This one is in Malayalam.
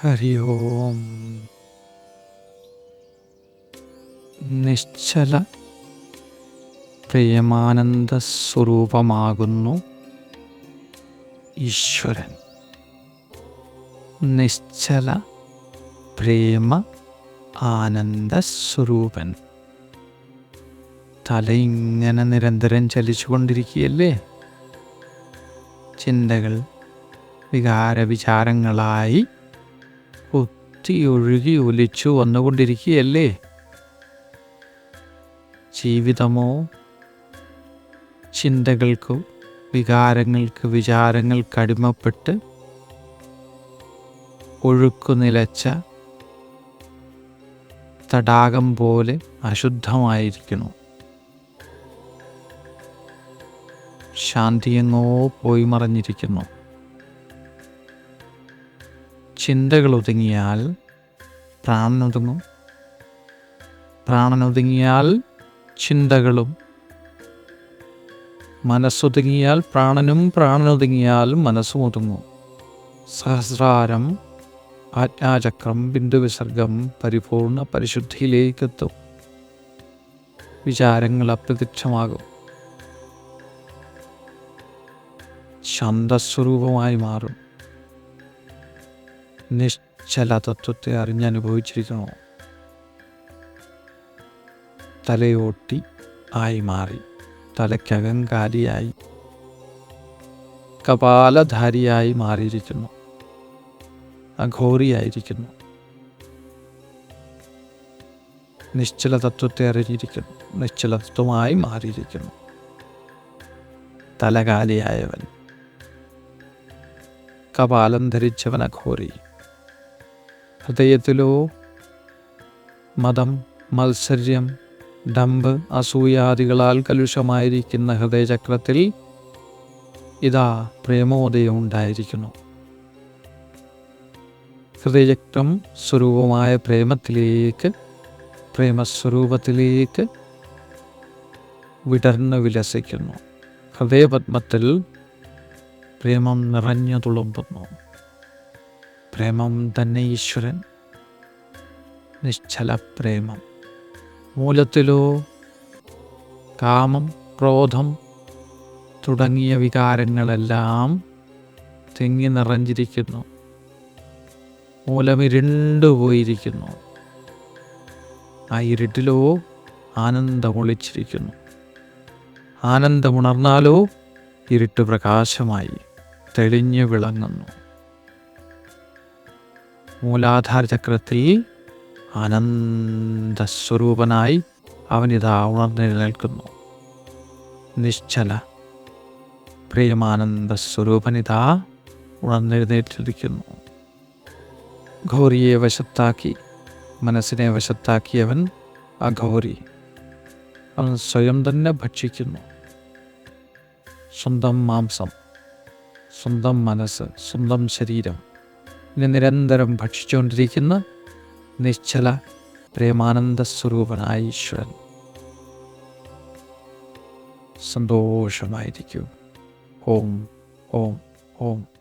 ഹരി ഓം. നിശ്ചല പ്രേമാനന്ദ സ്വരൂപമാകുന്നു ഈശ്വരൻ. നിശ്ചല പ്രേമ ആനന്ദ സ്വരൂപൻ. തല ഇങ്ങനെ നിരന്തരം ചലിച്ചുകൊണ്ടിരിക്കുകയല്ലേ? ചിന്തകൾ വികാരവിചാരങ്ങളായി ഒഴുകി ഒലിച്ചു വന്നുകൊണ്ടിരിക്കുകയല്ലേ? ജീവിതമോ ചിന്തകൾക്കു വികാരങ്ങൾക്ക് വിചാരങ്ങൾക്കടിമപ്പെട്ട് ഒഴുക്കു നിലച്ച തടാകം പോലെ അശുദ്ധമായിരിക്കുന്നു. ശാന്തിയെങ്ങോ പോയി മറഞ്ഞിരിക്കുന്നു. ചിന്തകൾ ഒതുങ്ങിയാൽ പ്രാണനൊതുങ്ങും. പ്രാണനൊതുങ്ങിയാൽ ചിന്തകളും. മനസ്സൊതുങ്ങിയാൽ പ്രാണനും, പ്രാണനൊതുങ്ങിയാൽ മനസ്സും ഒതുങ്ങും. സഹസ്രാരം ആജ്ഞാചക്രം ബിന്ദുവിസർഗം പരിപൂർണ പരിശുദ്ധിയിലേക്കെത്തും. വിചാരങ്ങൾ അപ്രത്യക്ഷമാകും. ശാന്തസ്വരൂപമായി മാറും. നിശ്ചല തത്വത്തെ അറിഞ്ഞനുഭവിച്ചിരിക്കണോ? തലയോട്ടി ആയി മാറി. തലയ്ക്കകങ്കാലിയായി കപാലധാരിയായി മാറിയിരിക്കുന്നു. അഘോരിയായിരിക്കുന്നു. നിശ്ചല തത്വത്തെ അറിഞ്ഞിരിക്കുന്നു. നിശ്ചല തത്വമായി മാറിയിരിക്കുന്നു. തലകാലിയായവൻ, കപാലം ധരിച്ചവൻ അഘോരി. ഹൃദയത്തിലോ മതം, മത്സര്യം, ഡംബ്, അസൂയാദികളാൽ കലുഷമായിരിക്കുന്ന ഹൃദയചക്രത്തിൽ ഇതാ പ്രേമോദയം ഉണ്ടായിരിക്കുന്നു. ഹൃദയചക്രം സ്വരൂപമായ പ്രേമത്തിലേക്ക്, പ്രേമസ്വരൂപത്തിലേക്ക് വിടർന്ന് വിലസിക്കുന്നു. ഹൃദയപത്മത്തിൽ പ്രേമം നിറഞ്ഞു തുളുമ്പുന്നു. പ്രേമം തന്നെ ഈശ്വരൻ. നിശ്ചല പ്രേമം. മൂലത്തിലോ കാമം, ക്രോധം തുടങ്ങിയ വികാരങ്ങളെല്ലാം തിങ്ങി നിറഞ്ഞിരിക്കുന്നു. മൂലമിരുണ്ടുപോയിരിക്കുന്നു. ആ ഇരുട്ടിലോ ആനന്ദമൊളിച്ചിരിക്കുന്നു. ആനന്ദമുണർന്നാലോ ഇരുട്ട് പ്രകാശമായി തെളിഞ്ഞു വിളങ്ങുന്നു. മൂലാധാര ചക്രത്തിൽ ആനന്ദസ്വരൂപനായി അവനിതാ ഉണർന്നെഴുന്നേൽക്കുന്നു. നിശ്ചല പ്രേമാനന്ദ സ്വരൂപനിതാ ഉണർന്നെഴുന്നേറ്റിരിക്കുന്നു. ഘോരിയെ വശത്താക്കി, മനസ്സിനെ വശത്താക്കിയവൻ അഘോരി. അവൻ സ്വയം തന്നെ ഭക്ഷിക്കുന്നു. സ്വന്തം മാംസം, സ്വന്തം മനസ്സ്, സ്വന്തം ശരീരം ഇനി നിരന്തരം ഭക്ഷിച്ചുകൊണ്ടിരിക്കുന്ന നിശ്ചല പ്രേമാനന്ദ സ്വരൂപനായ ഈശ്വരൻ. സന്തോഷമായിരിക്കൂ. ഓം ഓം ഓം.